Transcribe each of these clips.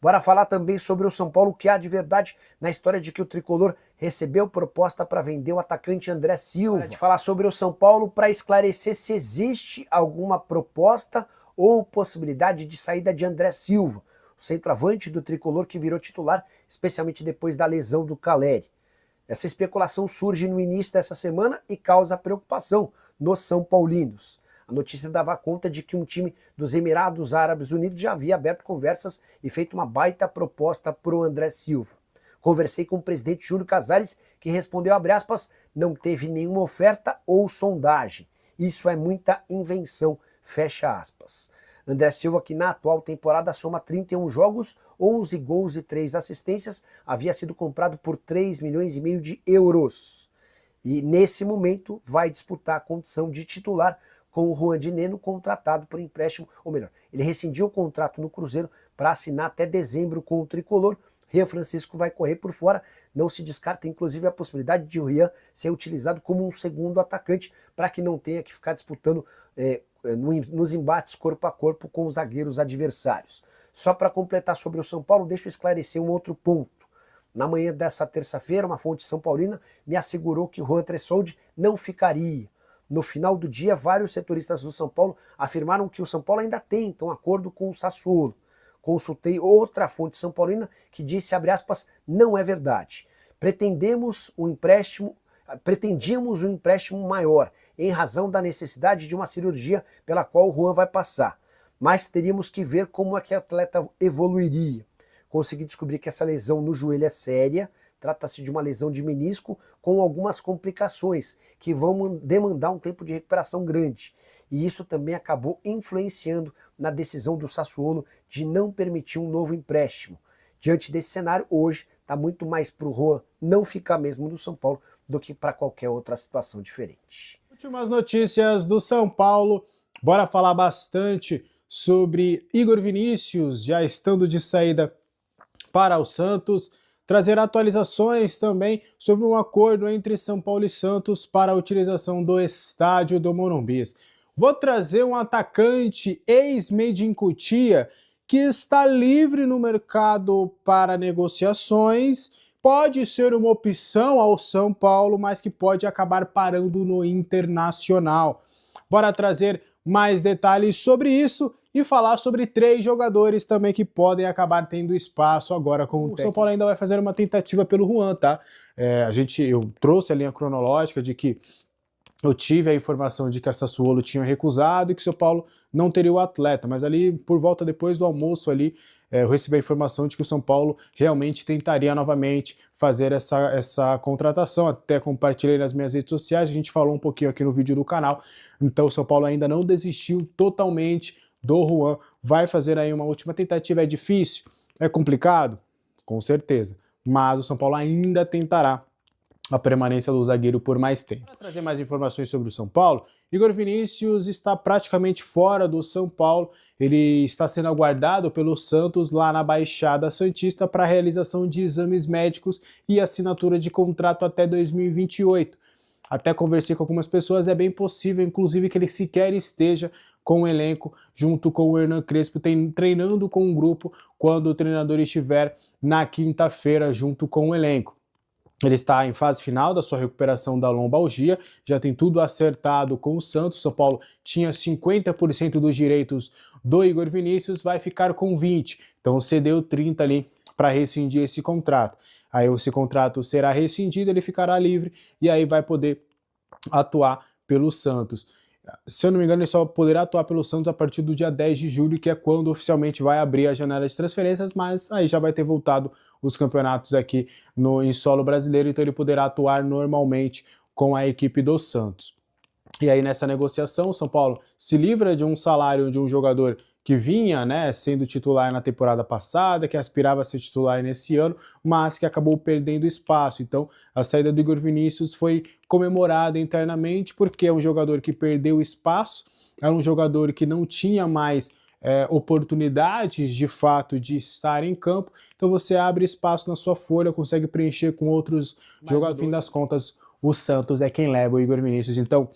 Bora falar também sobre o São Paulo, o que há de verdade na história de que o tricolor recebeu proposta para vender o atacante André Silva. Bora de falar sobre o São Paulo para esclarecer se existe alguma proposta ou possibilidade de saída de André Silva, o centroavante do tricolor que virou titular, especialmente depois da lesão do Caleri. Essa especulação surge no início dessa semana e causa preocupação nos São Paulinos. A notícia dava conta de que um time dos Emirados Árabes Unidos já havia aberto conversas e feito uma baita proposta para o André Silva. Conversei com o presidente Júlio Casares, que respondeu, abre aspas, não teve nenhuma oferta ou sondagem. Isso é muita invenção, fecha aspas. André Silva, que na atual temporada soma 31 jogos, 11 gols e 3 assistências, havia sido comprado por 3,5 milhões de euros. E nesse momento vai disputar a condição de titular com o Juan de Neno, contratado por empréstimo, ou melhor, ele rescindiu o contrato no Cruzeiro para assinar até dezembro com o tricolor. Rian Francisco vai correr por fora, não se descarta inclusive a possibilidade de o Rian ser utilizado como um segundo atacante para que não tenha que ficar disputando nos embates corpo a corpo com os zagueiros adversários. Só para completar sobre o São Paulo, deixa eu esclarecer um outro ponto. Na manhã dessa terça-feira, uma fonte são paulina me assegurou que o Juan Tressoldi não ficaria. No final do dia, vários setoristas do São Paulo afirmaram que o São Paulo ainda tenta um acordo com o Sassuolo. Consultei outra fonte são paulina que disse, abre aspas, não é verdade. Pretendíamos um empréstimo maior, em razão da necessidade de uma cirurgia pela qual o Juan vai passar. Mas teríamos que ver como é que o atleta evoluiria. Consegui descobrir que essa lesão no joelho é séria, trata-se de uma lesão de menisco com algumas complicações que vão demandar um tempo de recuperação grande. E isso também acabou influenciando na decisão do Sassuolo de não permitir um novo empréstimo. Diante desse cenário, hoje está muito mais para o Juan não ficar mesmo no São Paulo do que para qualquer outra situação diferente. Últimas notícias do São Paulo. Bora falar bastante sobre Igor Vinícius, já estando de saída para o Santos. Trazer atualizações também sobre um acordo entre São Paulo e Santos para a utilização do estádio do Morumbi. Vou trazer um atacante ex-Made in Cotia que está livre no mercado para negociações. Pode ser uma opção ao São Paulo, mas que pode acabar parando no Internacional. Bora trazer mais detalhes sobre isso e falar sobre 3 jogadores também que podem acabar tendo espaço agora com o técnico. O São Paulo ainda vai fazer uma tentativa pelo Juan, tá? Eu trouxe a linha cronológica de que eu tive a informação de que a Sassuolo tinha recusado e que o São Paulo não teria o atleta, mas ali por volta depois do almoço ali, eu recebi a informação de que o São Paulo realmente tentaria novamente fazer essa contratação, até compartilhei nas minhas redes sociais, a gente falou um pouquinho aqui no vídeo do canal, então o São Paulo ainda não desistiu totalmente do Juan, vai fazer aí uma última tentativa. É difícil? É complicado? Com certeza, mas o São Paulo ainda tentará a permanência do zagueiro por mais tempo. Para trazer mais informações sobre o São Paulo, Igor Vinícius está praticamente fora do São Paulo, ele está sendo aguardado pelo Santos lá na Baixada Santista para a realização de exames médicos e assinatura de contrato até 2028. Até conversei com algumas pessoas, é bem possível, inclusive, que ele sequer esteja com o elenco, junto com o Hernan Crespo, treinando com um grupo quando o treinador estiver na quinta-feira junto com o elenco. Ele está em fase final da sua recuperação da lombalgia, já tem tudo acertado com o Santos. São Paulo tinha 50% dos direitos do Igor Vinícius, vai ficar com 20%. Então cedeu 30% ali para rescindir esse contrato. Aí esse contrato será rescindido, ele ficará livre e aí vai poder atuar pelo Santos. Se eu não me engano, ele só poderá atuar pelo Santos a partir do dia 10 de julho, que é quando oficialmente vai abrir a janela de transferências, mas aí já vai ter voltado os campeonatos aqui em solo brasileiro, então ele poderá atuar normalmente com a equipe do Santos. E aí nessa negociação, o São Paulo se livra de um salário de um jogador que vinha, né, sendo titular na temporada passada, que aspirava a ser titular nesse ano, mas que acabou perdendo espaço. Então, a saída do Igor Vinícius foi comemorada internamente, porque é um jogador que perdeu espaço, é um jogador que não tinha mais oportunidades de fato de estar em campo, então você abre espaço na sua folha, consegue preencher com outros jogadores. No fim das contas, o Santos é quem leva o Igor Vinícius. Então,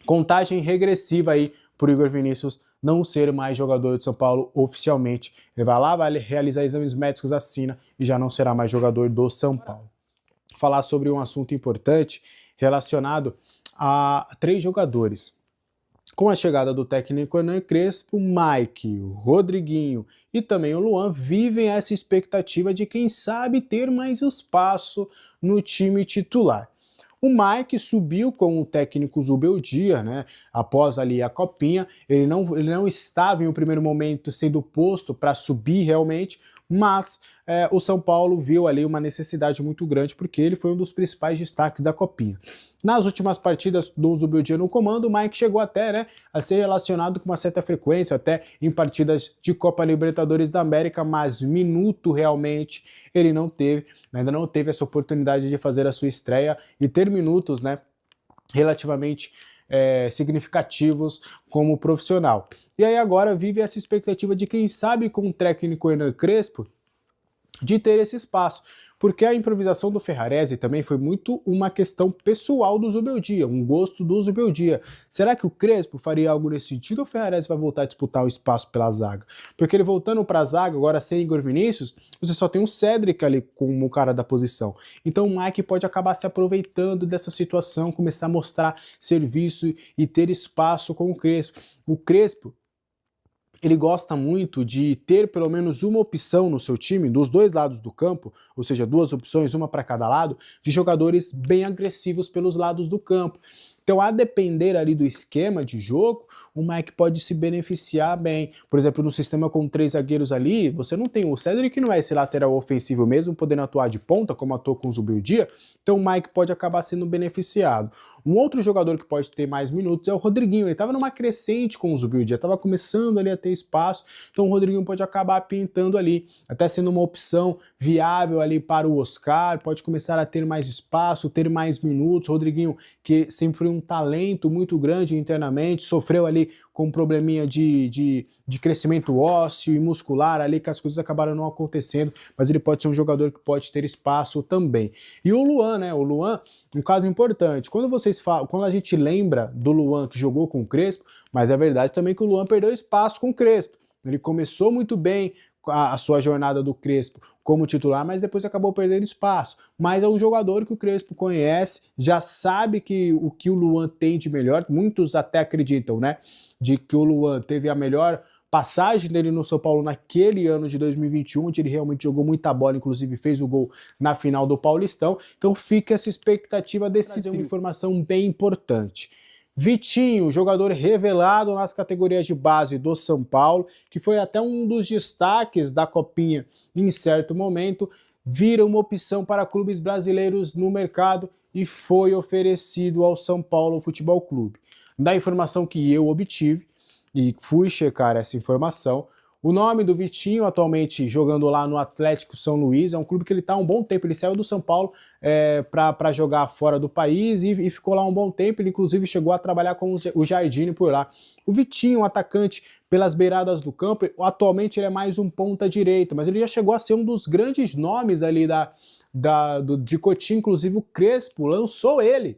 contagem regressiva aí para o Igor Vinícius não ser mais jogador de São Paulo oficialmente. Ele vai lá, vai realizar exames médicos, assina e já não será mais jogador do São Paulo. Falar sobre um assunto importante relacionado a 3 jogadores. Com a chegada do técnico Hernan Crespo, o Mike, o Rodriguinho e também o Luan vivem essa expectativa de quem sabe ter mais espaço no time titular. O Mike subiu com o técnico Zubeldia, né? Após ali a copinha, ele não estava em um primeiro momento sendo posto para subir realmente, mas o São Paulo viu ali uma necessidade muito grande porque ele foi um dos principais destaques da copinha. Nas últimas partidas do Zubeldia no comando, o Mike chegou até, né, a ser relacionado com uma certa frequência, até em partidas de Copa Libertadores da América, mas minuto realmente ele não teve, ainda não teve essa oportunidade de fazer a sua estreia e ter minutos, né, relativamente significativos como profissional. E aí agora vive essa expectativa de quem sabe com o técnico Hernan Crespo de ter esse espaço, porque a improvisação do Ferrarese também foi muito uma questão pessoal do Zubeldia, um gosto do Zubeldia. Será que o Crespo faria algo nesse sentido ou o Ferrarese vai voltar a disputar o espaço pela zaga? Porque ele voltando para a zaga, agora sem Igor Vinícius, você só tem o Cédric ali como o cara da posição. Então o Mike pode acabar se aproveitando dessa situação, começar a mostrar serviço e ter espaço com o Crespo. O Crespo, ele gosta muito de ter pelo menos uma opção no seu time, dos dois lados do campo, ou seja, 2 opções, uma para cada lado, de jogadores bem agressivos pelos lados do campo. Então, a depender ali do esquema de jogo, o Mike pode se beneficiar bem. Por exemplo, no sistema com 3 zagueiros ali, você não tem o Cédric, que não é esse lateral ofensivo mesmo, podendo atuar de ponta, como atuou com o Zubeldia, então o Mike pode acabar sendo beneficiado. Um outro jogador que pode ter mais minutos é o Rodriguinho. Ele estava numa crescente com o Zubeldia, estava começando ali a ter espaço, então o Rodriguinho pode acabar pintando ali, até sendo uma opção viável ali para o Oscar, pode começar a ter mais espaço, ter mais minutos. Rodriguinho, que sempre foi um talento muito grande internamente, sofreu ali com um probleminha de crescimento ósseo e muscular ali, que as coisas acabaram não acontecendo, mas ele pode ser um jogador que pode ter espaço também. E o Luan, né? O Luan, um caso importante. Quando a gente lembra do Luan que jogou com o Crespo, mas é verdade também que o Luan perdeu espaço com o Crespo. Ele começou muito bem a sua jornada do Crespo como titular, mas depois acabou perdendo espaço. Mas é um jogador que o Crespo conhece, já sabe que o Luan tem de melhor, muitos até acreditam, né, de que o Luan teve a melhor passagem dele no São Paulo naquele ano de 2021, onde ele realmente jogou muita bola, inclusive fez o gol na final do Paulistão. Então fica essa expectativa desse uma informação bem importante. Vitinho, jogador revelado nas categorias de base do São Paulo, que foi até um dos destaques da Copinha em certo momento, vira uma opção para clubes brasileiros no mercado e foi oferecido ao São Paulo Futebol Clube. Da informação que eu obtive, e fui checar essa informação, o nome do Vitinho, atualmente jogando lá no Atlético São Luís, é um clube que ele está há um bom tempo, ele saiu do São Paulo para jogar fora do país e ficou lá um bom tempo, ele inclusive chegou a trabalhar com o Jardine por lá. O Vitinho, um atacante pelas beiradas do campo, atualmente ele é mais um ponta-direita, mas ele já chegou a ser um dos grandes nomes ali de Cotia, inclusive o Crespo lançou ele.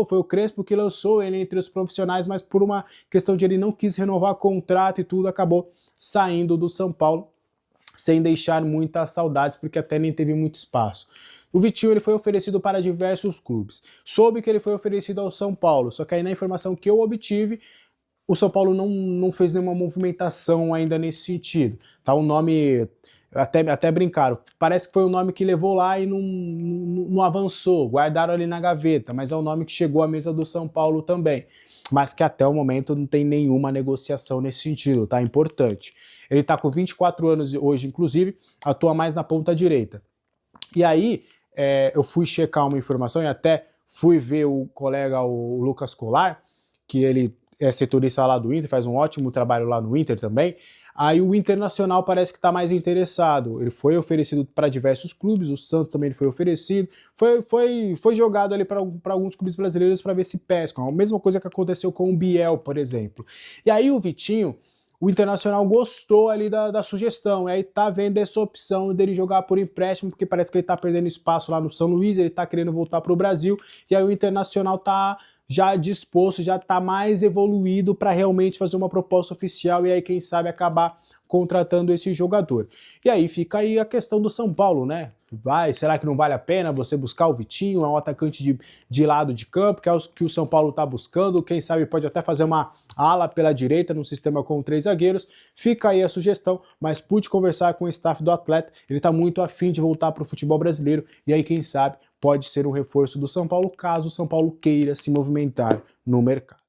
Foi o Crespo que lançou ele entre os profissionais, mas por uma questão de ele não quis renovar contrato e tudo, acabou saindo do São Paulo, sem deixar muitas saudades, porque até nem teve muito espaço. O Vitinho ele foi oferecido para diversos clubes. Soube que ele foi oferecido ao São Paulo, só que aí na informação que eu obtive, o São Paulo não fez nenhuma movimentação ainda nesse sentido. Tá, o nome... Até brincaram, parece que foi o nome que levou lá e não avançou, guardaram ali na gaveta, mas é o nome que chegou à mesa do São Paulo também, mas que até o momento não tem nenhuma negociação nesse sentido, tá? Importante. Ele tá com 24 anos hoje, inclusive, atua mais na ponta direita. E aí, eu fui checar uma informação e até fui ver o colega, o Lucas Colar, que ele é setorista lá do Inter, faz um ótimo trabalho lá no Inter também. Aí o Internacional parece que está mais interessado. Ele foi oferecido para diversos clubes, o Santos também foi oferecido. Foi jogado ali para alguns clubes brasileiros para ver se pescam. A mesma coisa que aconteceu com o Biel, por exemplo. E aí o Vitinho, o Internacional gostou ali da sugestão. E aí tá vendo essa opção dele jogar por empréstimo, porque parece que ele tá perdendo espaço lá no São Luís, ele tá querendo voltar para o Brasil. E aí o Internacional tá já disposto, já está mais evoluído para realmente fazer uma proposta oficial e aí quem sabe acabar contratando esse jogador. E aí fica aí a questão do São Paulo, né? Será que não vale a pena você buscar o Vitinho, é um atacante de lado de campo, que é o que o São Paulo está buscando, quem sabe pode até fazer uma ala pela direita no sistema com 3 zagueiros. Fica aí a sugestão, mas pude conversar com o staff do atleta, ele está muito afim de voltar para o futebol brasileiro, e aí quem sabe pode ser um reforço do São Paulo, caso o São Paulo queira se movimentar no mercado.